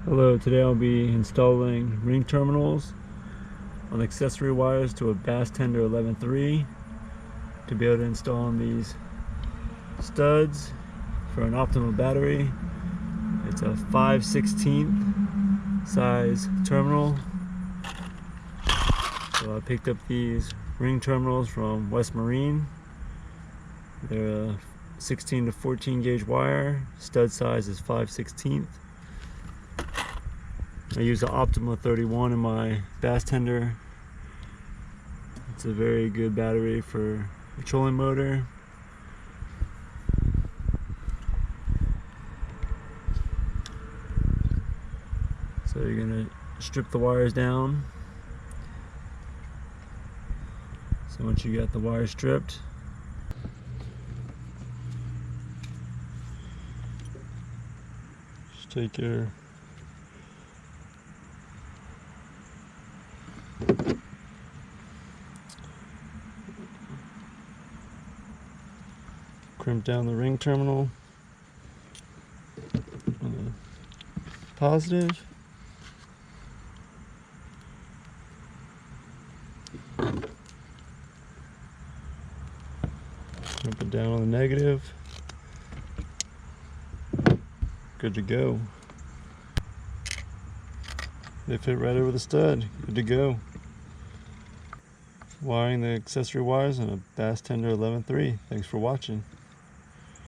Hello, today I'll be installing ring terminals on accessory wires to a Basstender 11.3 to be able to install on these studs for an Optima battery. It's a 5/16 size terminal. So I picked up these ring terminals from West Marine. They're a 16 to 14 gauge wire. Stud size is 5/16. I use the Optima 31 in my Basstender. It's a very good battery for a trolling motor. So you're going to strip the wires down. So once you got the wire stripped, just take your crimp down the ring terminal on the positive. Crimp it down on the negative. Good to go. They fit right over the stud. Good to go. Wiring the accessory wires on a Basstender 11.3. Thanks for watching.